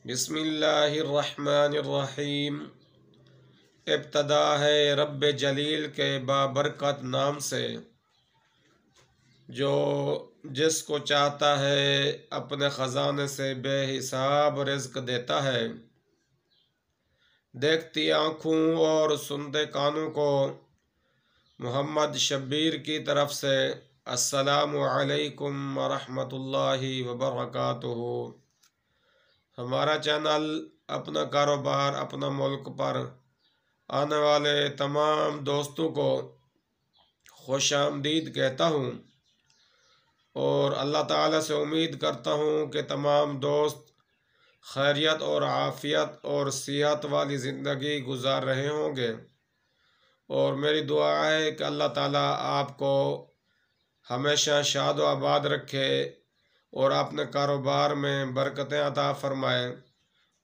बिस्मिल्लाहिर्रहमानिर्रहीम। इब्तदा है रब्ब जलील के बाबरकत नाम से, जो जिसको चाहता है अपने ख़जाने से बेहिसाब रिज़्क़ देता है। देखती आँखों और सुनते कानों को मोहम्मद शब्बीर की तरफ से अस्सलामु अलैकुम वरहमतुल्लाहि वबरकातुहू। हमारा चैनल अपना कारोबार अपना मुल्क पर आने वाले तमाम दोस्तों को खुशामदीद कहता हूँ और अल्लाह ताला से उम्मीद करता हूँ कि तमाम दोस्त खैरियत और आफ़ियत और सेहत वाली ज़िंदगी गुजार रहे होंगे। और मेरी दुआ है कि अल्लाह ताला आपको हमेशा शाद व आबाद रखे और अपने कारोबार में बरकतें अता फरमाए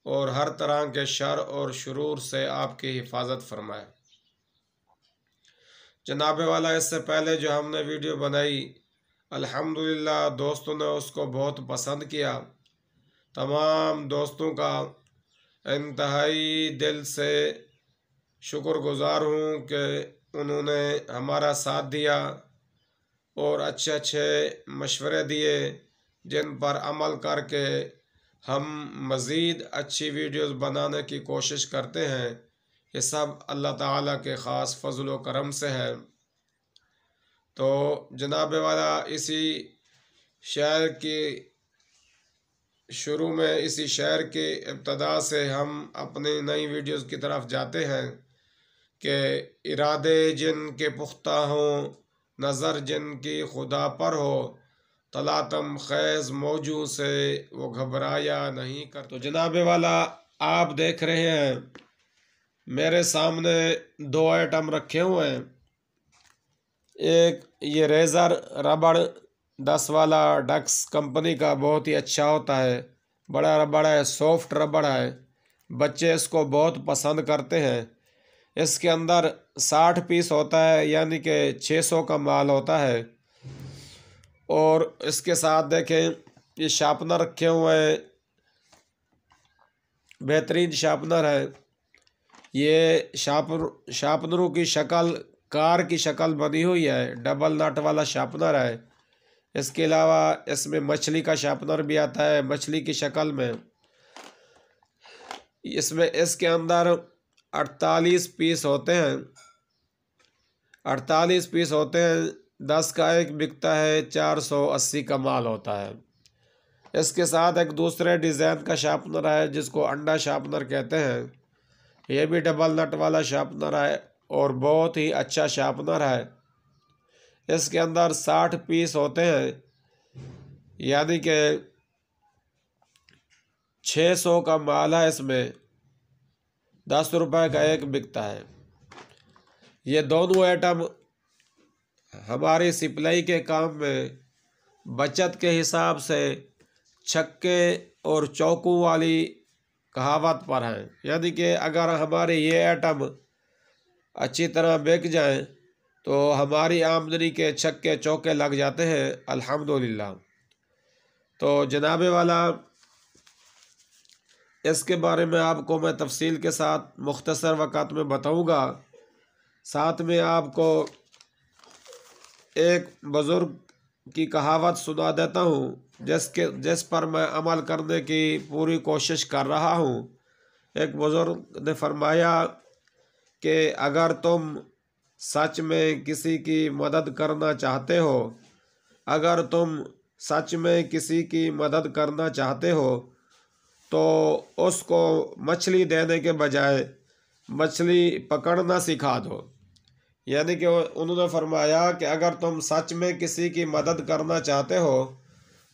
और हर तरह के शर और शुरूर से आपकी हिफाजत फरमाए। जनाबे वाला, इससे पहले जो हमने वीडियो बनाई अल्हम्दुलिल्लाह दोस्तों ने उसको बहुत पसंद किया। तमाम दोस्तों का इंतहाई दिल से शुक्रगुजार हूँ कि उन्होंने हमारा साथ दिया और अच्छे अच्छे मशवरे दिए जिन पर अमल करके हम मज़ीद अच्छी वीडियोस बनाने की कोशिश करते हैं। ये सब अल्लाह ताला के ख़ास फजल व करम से है। तो जनाब वाला, इसी शहर की शुरू में इसी शहर के इब्तदा से हम अपनी नई वीडियोस की तरफ जाते हैं कि इरादे जिन के पुख्ता हों, नज़र जिन की खुदा पर हो, तलातम खैज़ मौजू से वो घबराया नहीं कर। तो जनाबे वाला, आप देख रहे हैं मेरे सामने दो आइटम रखे हुए हैं। एक ये रेज़र रबड़ 10 वाला डक्स कंपनी का बहुत ही अच्छा होता है, बड़ा रबड़ है, सॉफ्ट रबड़ है, बच्चे इसको बहुत पसंद करते हैं। इसके अंदर 60 पीस होता है, यानी कि 600 का माल होता है। और इसके साथ देखें ये शार्पनर रखे हुए हैं, बेहतरीन शार्पनर है। ये शार्पनरों की शक्ल कार की शक्ल बनी हुई है, डबल नट वाला शार्पनर है। इसके अलावा इसमें मछली का शार्पनर भी आता है, मछली की शक्ल में। इसमें इसके अंदर 48 पीस होते हैं, 48 पीस होते हैं। 10 का एक बिकता है, 480 का माल होता है। इसके साथ एक दूसरे डिज़ाइन का शार्पनर है जिसको अंडा शार्पनर कहते हैं। यह भी डबल नट वाला शार्पनर है और बहुत ही अच्छा शार्पनर है। इसके अंदर 60 पीस होते हैं, यानी कि 600 का माल है। इसमें 10 रुपए का एक बिकता है। ये दोनों आइटम हमारी सिपलाई के काम में बचत के हिसाब से छक्के और चौकों वाली कहावत पर हैं, यानी कि अगर हमारे ये आइटम अच्छी तरह बिक जाएं तो हमारी आमदनी के छक्के चौके लग जाते हैं अल्हम्दुलिल्लाह। तो जनाबे वाला, इसके बारे में आपको मैं तफसील के साथ मुख्तसर वक़्त में बताऊंगा। साथ में आपको एक बुज़ुर्ग की कहावत सुना देता हूँ जिस पर मैं अमल करने की पूरी कोशिश कर रहा हूँ। एक बुज़ुर्ग ने फरमाया कि अगर तुम सच में किसी की मदद करना चाहते हो, अगर तुम सच में किसी की मदद करना चाहते हो तो उसको मछली देने के बजाय मछली पकड़ना सिखा दो। यानी कि उन्होंने फरमाया कि अगर तुम सच में किसी की मदद करना चाहते हो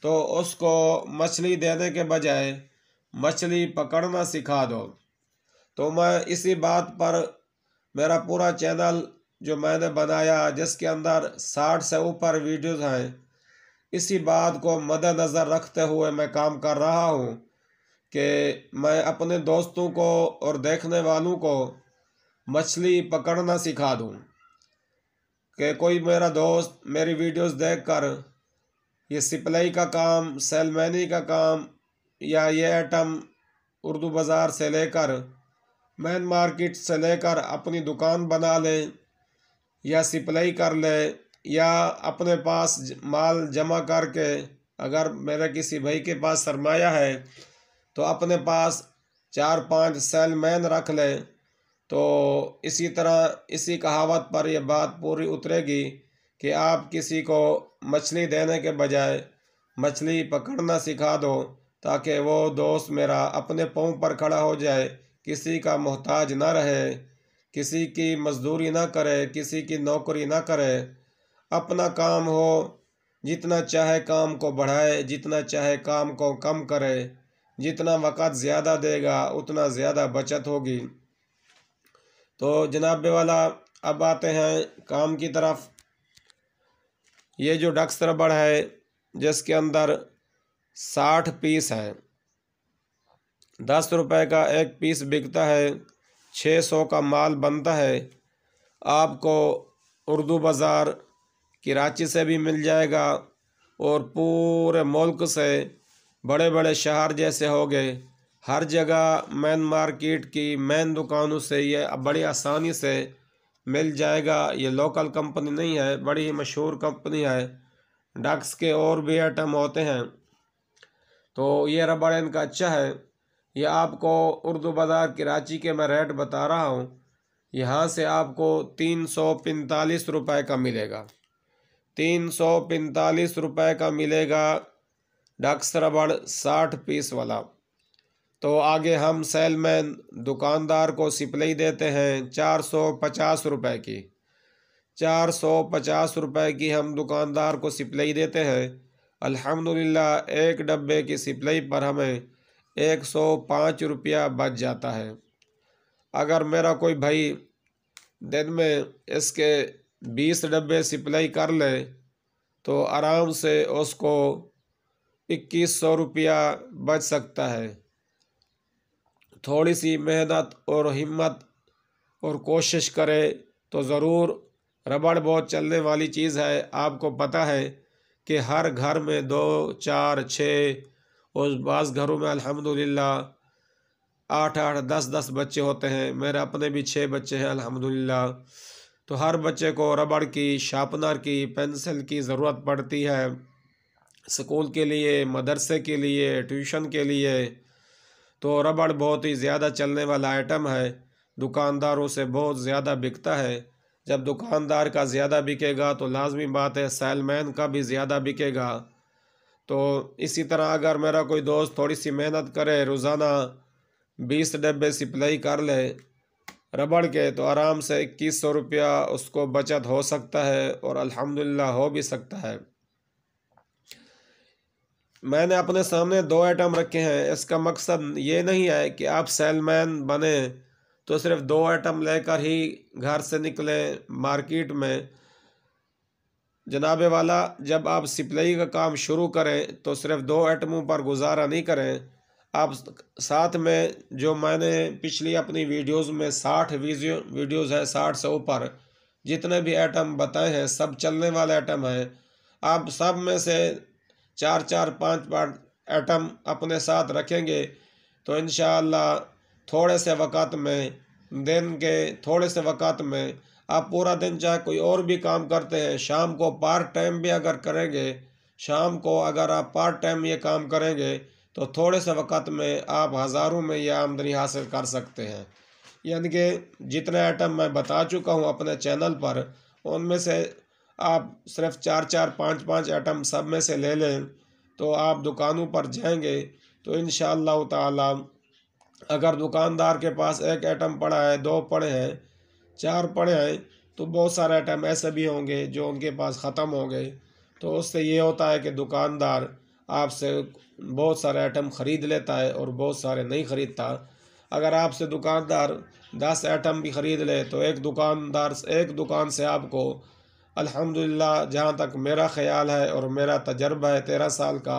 तो उसको मछली देने के बजाय मछली पकड़ना सिखा दो। तो मैं इसी बात पर मेरा पूरा चैनल जो मैंने बनाया, जिसके अंदर 60 से ऊपर वीडियोस हैं, इसी बात को मद्देनज़र रखते हुए मैं काम कर रहा हूँ कि मैं अपने दोस्तों को और देखने वालों को मछली पकड़ना सिखा दूँ। कि कोई मेरा दोस्त मेरी वीडियोस देखकर ये सिपलाई का काम, सेलमैनी का काम या ये आइटम उर्दू बाज़ार से लेकर मेन मार्केट से लेकर अपनी दुकान बना ले या सप्लाई कर ले या अपने पास माल जमा करके, अगर मेरे किसी भाई के पास सरमाया है तो अपने पास 4-5 सेलमैन रख ले। तो इसी तरह इसी कहावत पर यह बात पूरी उतरेगी कि आप किसी को मछली देने के बजाय मछली पकड़ना सिखा दो, ताकि वो दोस्त मेरा अपने पाँव पर खड़ा हो जाए, किसी का मोहताज ना रहे, किसी की मजदूरी ना करे, किसी की नौकरी ना करे, अपना काम हो, जितना चाहे काम को बढ़ाए, जितना चाहे काम को कम करे, जितना वक़्त ज़्यादा देगा उतना ज़्यादा बचत होगी। तो जनाब वाला अब आते हैं काम की तरफ। ये जो डक्स रबड़ है जिसके अंदर 60 पीस हैं, 10 रुपए का एक पीस बिकता है, 600 का माल बनता है। आपको उर्दू बाज़ार कराची से भी मिल जाएगा और पूरे मुल्क से, बड़े बड़े शहर जैसे हो गए, हर जगह मेन मार्केट की मेन दुकानों से ये बड़ी आसानी से मिल जाएगा। ये लोकल कंपनी नहीं है, बड़ी ही मशहूर कंपनी है। डक्स के और भी आइटम होते हैं। तो ये रबड़ इनका अच्छा है। ये आपको उर्दू बाज़ार कराची के मैं रेट बता रहा हूँ, यहाँ से आपको 345 रुपये का मिलेगा, 345 रुपये का मिलेगा डक्स रबड़ 60 पीस वाला। तो आगे हम सेलमैन दुकानदार को सप्लाई देते हैं 450 रुपये की, 450 रुपये की हम दुकानदार को सप्लाई देते हैं। अल्हम्दुलिल्लाह एक डब्बे की सप्लाई पर हमें 105 रुपया बच जाता है। अगर मेरा कोई भाई दिन में इसके 20 डब्बे सप्लाई कर ले तो आराम से उसको 2100 रुपया बच सकता है। थोड़ी सी मेहनत और हिम्मत और कोशिश करे तो ज़रूर। रबड़ बहुत चलने वाली चीज़ है। आपको पता है कि हर घर में 2, 4, 6 और बाज़ घरों में अल्हम्दुलिल्लाह 8-8, 10-10 बच्चे होते हैं। मेरे अपने भी 6 बच्चे हैं अल्हम्दुलिल्लाह। तो हर बच्चे को रबड़ की, शार्पनर की, पेंसिल की ज़रूरत पड़ती है, स्कूल के लिए, मदरसे के लिए, ट्यूशन के लिए। तो रबड़ बहुत ही ज़्यादा चलने वाला आइटम है, दुकानदारों से बहुत ज़्यादा बिकता है। जब दुकानदार का ज़्यादा बिकेगा तो लाजमी बात है सेलमैन का भी ज़्यादा बिकेगा। तो इसी तरह अगर मेरा कोई दोस्त थोड़ी सी मेहनत करे, रोज़ाना 20 डब्बे सप्लाई कर ले रबड़ के, तो आराम से 2100 रुपया उसको बचत हो सकता है और अल्हम्दुलिल्लाह हो भी सकता है। मैंने अपने सामने 2 आइटम रखे हैं। इसका मकसद ये नहीं है कि आप सेलमैन बने तो सिर्फ 2 आइटम लेकर ही घर से निकले मार्केट में। जनाबे वाला, जब आप सप्लाई का काम शुरू करें तो सिर्फ 2 आइटमों पर गुजारा नहीं करें। आप साथ में, जो मैंने पिछली अपनी वीडियोस में 60 वीडियोस है, 60 से ऊपर जितने भी आइटम बताए हैं सब चलने वाले आइटम हैं। आप सब में से 4-4, 5-5 आइटम अपने साथ रखेंगे तो इंशाअल्लाह थोड़े से वक़्त में, दिन के थोड़े से वक़्त में, आप पूरा दिन चाहे कोई और भी काम करते हैं, शाम को पार्ट टाइम भी अगर करेंगे, शाम को अगर आप पार्ट टाइम ये काम करेंगे तो थोड़े से वक़्त में आप हज़ारों में ये आमदनी हासिल कर सकते हैं। यानी कि जितने आइटम मैं बता चुका हूँ अपने चैनल पर, उनमें से आप सिर्फ 4-4, 5-5 आइटम सब में से ले लें तो आप दुकानों पर जाएंगे तो इंशाअल्लाह ताला, अगर दुकानदार के पास एक आइटम पड़ा है, 2 पड़े हैं, 4 पड़े हैं, तो बहुत सारे आइटम ऐसे भी होंगे जो उनके पास ख़त्म हो गए। तो उससे ये होता है कि दुकानदार आपसे बहुत सारे आइटम ख़रीद लेता है और बहुत सारे नहीं ख़रीदता। अगर आपसे दुकानदार 10 आइटम भी ख़रीद ले तो एक दुकान से आपको अल्हम्दुलिल्लाह, जहाँ तक मेरा ख़्याल है और मेरा तजर्बा है 13 साल का,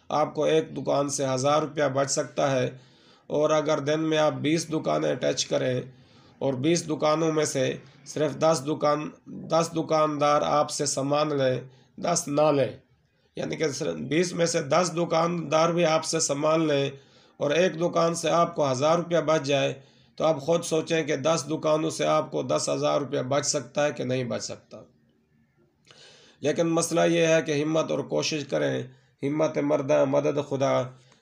आपको एक दुकान से 1000 रुपया बच सकता है। और अगर दिन में आप 20 दुकानें टच करें और 20 दुकानों में से सिर्फ 10 दुकानदार आपसे सामान लें, 10 ना लें, यानी कि 20 में से 10 दुकानदार भी आपसे सामान लें और एक दुकान से आपको 1000 रुपया बच जाए तो आप ख़ुद सोचें कि 10 दुकानों से आपको 10,000 रुपया बच सकता है कि नहीं बच सकता। लेकिन मसला ये है कि हिम्मत और कोशिश करें, हिम्मत मर्दा मदद खुदा।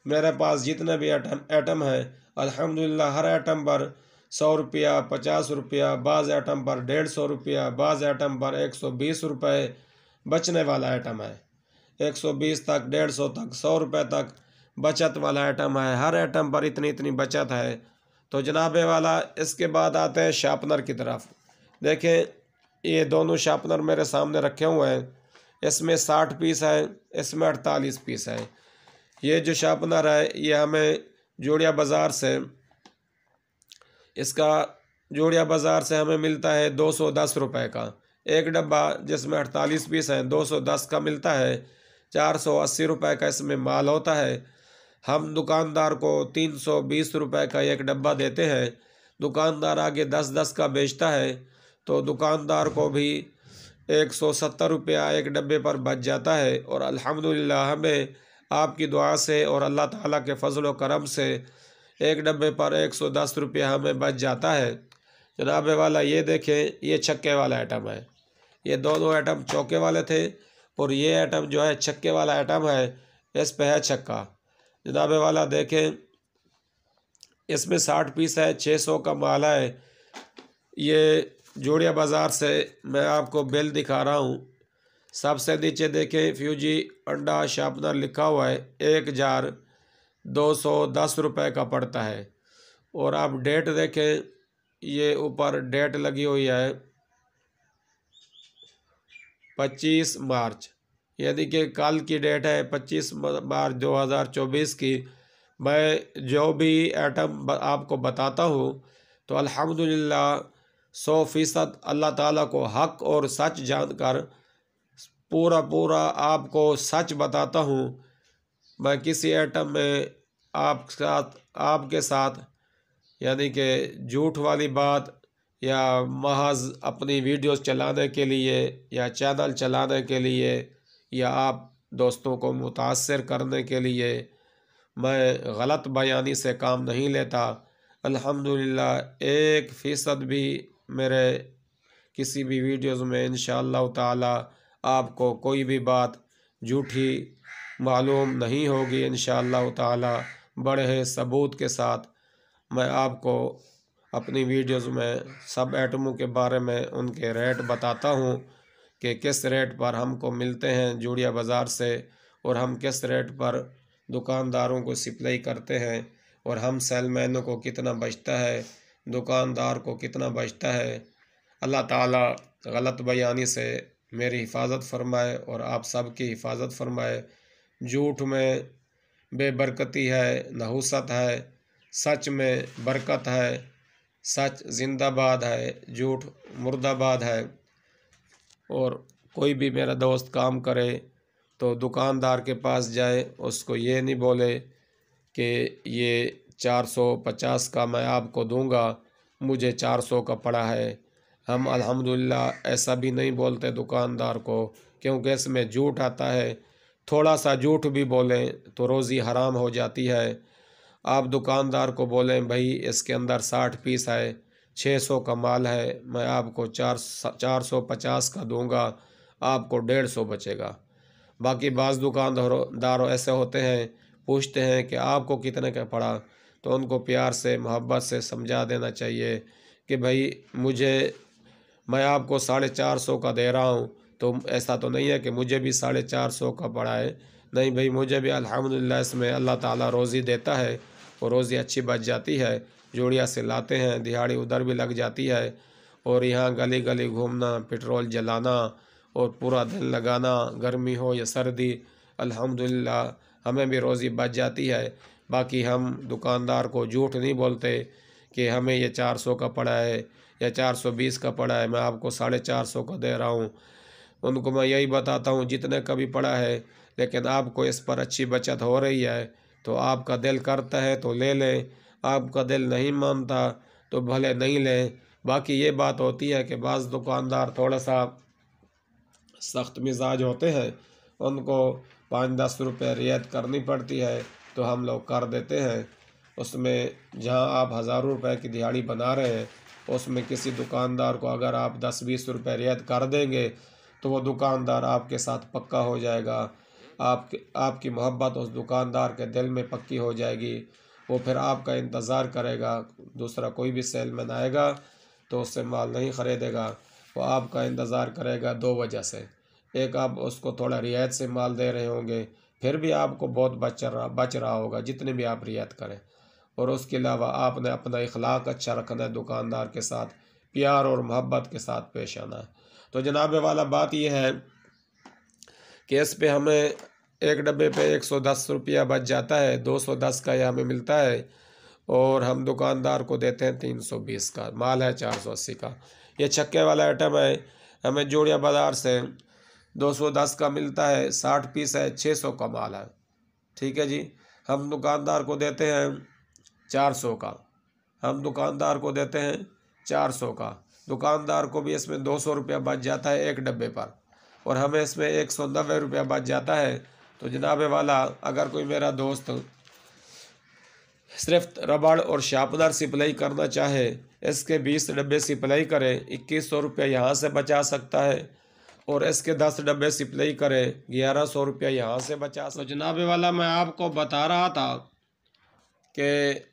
मेरे पास जितने भी आइटम हैं अल्हम्दुलिल्लाह हर आइटम पर 100 रुपया, 50 रुपया, बाज़ आइटम पर 150 रुपया, बाज़ आइटम पर 120 रुपये बचने वाला आइटम है। 120 तक, 150 तक, 100 रुपये तक बचत वाला आइटम है। हर आइटम पर इतनी इतनी बचत है। तो जनाबे वाला इसके बाद आते हैं शार्पनर की तरफ। देखें ये दोनों शार्पनर मेरे सामने रखे हुए हैं। इसमें 60 पीस है, इसमें 48 पीस है। ये जो शार्पनर है ये हमें जोड़िया बाज़ार से, इसका जोड़िया बाज़ार से हमें मिलता है 210 रुपये का एक डब्बा, जिसमें 48 पीस हैं। 210 का मिलता है। 480 रुपये का इसमें माल होता है। हम दुकानदार को 320 रुपये का एक डब्बा देते हैं। दुकानदार आगे 10-10 का बेचता है तो दुकानदार को भी 170 रुपया एक डब्बे पर बच जाता है। और अल्हम्दुलिल्लाह हमें आपकी दुआ से और अल्लाह ताला के फजल व करम से एक डब्बे पर 110 रुपया हमें बच जाता है। जनाब वाला ये देखें, ये छक्के वाला आइटम है। ये दोनों आइटम चौके वाले थे और ये आइटम जो है छक्के वाला आइटम है, इस पे है छक्का। जनाब वाला देखें इसमें 60 पीस है, 600 का माल है। ये जोड़िया बाज़ार से मैं आपको बिल दिखा रहा हूँ। सबसे नीचे देखें फ्यूजी अंडा शार्पनर लिखा हुआ है, 1 जार 210 रुपये का पड़ता है। और आप डेट देखें, ये ऊपर डेट लगी हुई है 25 मार्च, यानी कि कल की डेट है 25 मार्च 2024 की। मैं जो भी आइटम आपको बताता हूँ तो अल्हम्दुलिल्लाह 100% अल्लाह ताला को हक और सच जानकर पूरा आपको सच बताता हूँ। मैं किसी आइटम में आपके साथ यानी कि झूठ वाली बात या महज अपनी वीडियोस चलाने के लिए या चैनल चलाने के लिए या आप दोस्तों को मुतासर करने के लिए मैं गलत बयानी से काम नहीं लेता। अल्हम्दुलिल्लाह 1% भी मेरे किसी भी वीडियोस में इंशाअल्लाह ताला आपको कोई भी बात झूठी मालूम नहीं होगी। इंशाअल्लाह ताला बड़े सबूत के साथ मैं आपको अपनी वीडियोस में सब आइटमों के बारे में उनके रेट बताता हूँ कि किस रेट पर हमको मिलते हैं जोड़िया बाज़ार से और हम किस रेट पर दुकानदारों को सप्लाई करते हैं और हम सेलमैनों को कितना बचता है, दुकानदार को कितना बचता है। अल्लाह ताला गलत बयानी से मेरी हिफाजत फरमाए और आप सब की हिफाजत फरमाए। झूठ में बेबरकती है, नहुसत है, सच में बरकत है। सच जिंदाबाद है, झूठ मुर्दाबाद है। और कोई भी मेरा दोस्त काम करे तो दुकानदार के पास जाए, उसको ये नहीं बोले कि ये 450 का मैं आपको दूंगा, मुझे 400 का पड़ा है। हम अल्हम्दुलिल्लाह ऐसा भी नहीं बोलते दुकानदार को, क्योंकि इसमें झूठ आता है। थोड़ा सा झूठ भी बोलें तो रोज़ी हराम हो जाती है। आप दुकानदार को बोलें भाई इसके अंदर 60 पीस है, 600 का माल है, मैं आपको 450 का दूंगा, आपको 150 बचेगा। बाकी बाज़ दुकानदार ऐसे होते हैं, पूछते हैं कि आपको कितने का पड़ा, तो उनको प्यार से मोहब्बत से समझा देना चाहिए कि भाई मैं आपको 450 का दे रहा हूँ, तो ऐसा तो नहीं है कि मुझे भी 450 का पड़ा है। नहीं भाई, मुझे भी अल्हम्दुलिल्लाह इसमें अल्लाह ताला रोज़ी देता है और रोज़ी अच्छी बच जाती है। जोड़िया से लाते हैं, दिहाड़ी उधर भी लग जाती है और यहाँ गली गली घूमना, पेट्रोल जलाना और पूरा दिन लगाना, गर्मी हो या सर्दी, अल्हम्दुलिल्लाह हमें भी रोज़ी बच जाती है। बाकी हम दुकानदार को झूठ नहीं बोलते कि हमें ये 400 का पड़ा है या 420 का पड़ा है, मैं आपको 450 का दे रहा हूँ। उनको मैं यही बताता हूँ जितने का भी पड़ा है, लेकिन आपको इस पर अच्छी बचत हो रही है तो आपका दिल करता है तो ले लें, आपका दिल नहीं मानता तो भले नहीं लें। बाकी ये बात होती है कि बाज़ दुकानदार थोड़ा सा सख्त मिजाज होते हैं, उनको 5-10 रुपये रियायत करनी पड़ती है तो हम लोग कर देते हैं। उसमें जहां आप हज़ारों रुपए की दिहाड़ी बना रहे हैं, उसमें किसी दुकानदार को अगर आप 10-20 रुपये रियायत कर देंगे तो वो दुकानदार आपके साथ पक्का हो जाएगा। आपकी मोहब्बत उस दुकानदार के दिल में पक्की हो जाएगी। वो फिर आपका इंतज़ार करेगा। दूसरा कोई भी सेलमैन आएगा तो उससे माल नहीं ख़रीदेगा। वो आपका इंतज़ार करेगा दो वजह से। एक, आप उसको थोड़ा रियायत से माल दे रहे होंगे, फिर भी आपको बहुत बच रहा होगा जितने भी आप रियायत करें। और उसके अलावा आपने अपना इखलाक अच्छा रखना है, दुकानदार के साथ प्यार और मोहब्बत के साथ पेश आना है। तो जनाब वाला बात यह है कि इस पे हमें एक डब्बे पे 110 रुपया बच जाता है, 210 का यह हमें मिलता है और हम दुकानदार को देते हैं 320 का। माल है 480 का। ये छक्के वाला आइटम है, हमें जोड़िया बाज़ार से 210 का मिलता है, 60 पीस है, 600 का माल है। ठीक है जी। हम दुकानदार को देते हैं 400 का। हम दुकानदार को देते हैं 400 का। दुकानदार को भी इसमें 200 रुपया बच जाता है एक डब्बे पर, और हमें इसमें 190 रुपया बच जाता है। तो जनाब वाला, अगर कोई मेरा दोस्त सिर्फ रबड़ और शार्पनर सप्लाई करना चाहे, इसके 20 डब्बे सप्लाई करे, 2100 रुपया यहाँ से बचा सकता है, और इसके 10 डब्बे सप्लाई करे, 1100 रुपया यहाँ से बचा सकता है। तो जनाब वाला, मैं आपको बता रहा था कि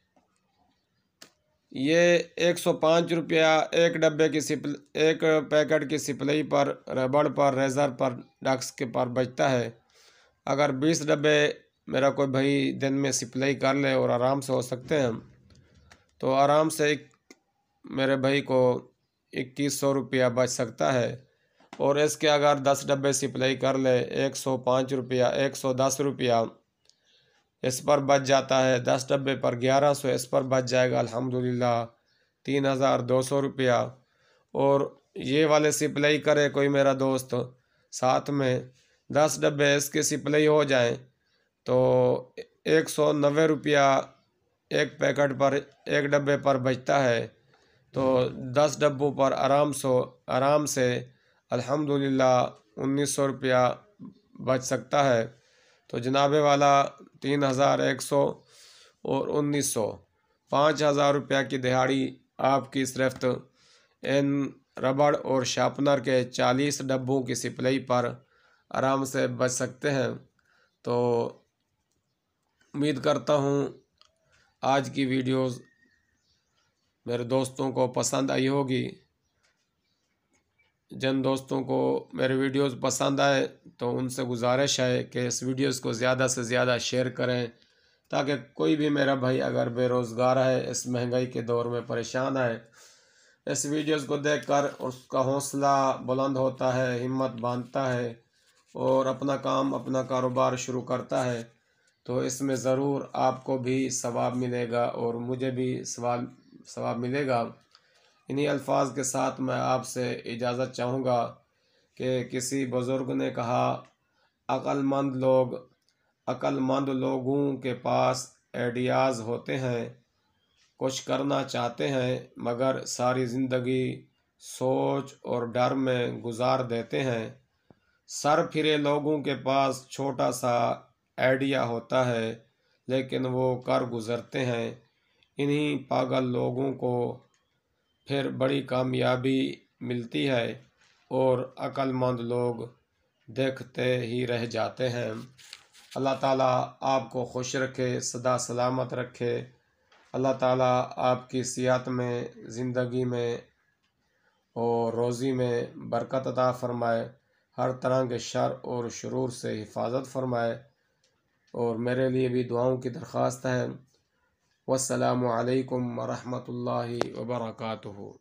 ये 105 रुपया एक डब्बे की एक पैकेट की सप्लाई पर, रबड़ पर, रेज़र पर, डक्स के पर बचता है। अगर 20 डब्बे मेरा कोई भाई दिन में सप्लाई कर ले और आराम से हो सकते हैं, तो आराम से मेरे भाई को 2100 रुपया बच सकता है। और इसके अगर 10 डब्बे सप्लाई कर ले, 105 रुपया, 110 रुपया इस पर बच जाता है। 10 डब्बे पर 1100 इस पर बच जाएगा अल्हम्दुलिल्लाह, 3200 रुपया। और ये वाले सप्लाई करे कोई मेरा दोस्त, साथ में 10 डब्बे इसके सप्लाई हो जाएं, तो 190 रुपया एक पैकेट पर, एक डब्बे पर बचता है। तो 10 डब्बों पर आराम से अल्हम्दुलिल्लाह 1900 रुपया बच सकता है। तो जनाबे वाला, 3100 और 1900, 5000 रुपया की दिहाड़ी आपकी सिर्फ इन रबड़ और शार्पनर के 40 डब्बों की सप्लाई पर आराम से बच सकते हैं। तो उम्मीद करता हूँ आज की वीडियोस मेरे दोस्तों को पसंद आई होगी। जिन दोस्तों को मेरे वीडियोस पसंद आए तो उनसे गुजारिश है कि इस वीडियोस को ज़्यादा से ज़्यादा शेयर करें, ताकि कोई भी मेरा भाई अगर बेरोज़गार है, इस महंगाई के दौर में परेशान है, इस वीडियोस को देखकर उसका हौसला बुलंद होता है, हिम्मत बांधता है और अपना काम, अपना कारोबार शुरू करता है। तो इसमें ज़रूर आपको भी सवाब मिलेगा और मुझे भी सवाब मिलेगा। इन्हीं अल्फाज के साथ मैं आपसे इजाज़त चाहूँगा कि किसी बुज़ुर्ग ने कहा, अक्लमंद लोगों के पास आइडियाज़ होते हैं, कुछ करना चाहते हैं, मगर सारी ज़िंदगी सोच और डर में गुजार देते हैं। सर फिरे लोगों के पास छोटा सा आइडिया होता है, लेकिन वो कर गुज़रते हैं। इन्हीं पागल लोगों को फिर बड़ी कामयाबी मिलती है और अक्लमंद लोग देखते ही रह जाते हैं। अल्लाह ताला आपको खुश रखे, सदा सलामत रखे। अल्लाह ताला आपकी सेहत में, ज़िंदगी में और रोज़ी में बरकत अता फ़रमाए, हर तरह के शर और शुरूर से हिफाजत फ़रमाए। और मेरे लिए भी दुआओं की दरख्वास्त है। वस्सलामु अलैकुम व रहमतुल्लाहि व बरकातुहू।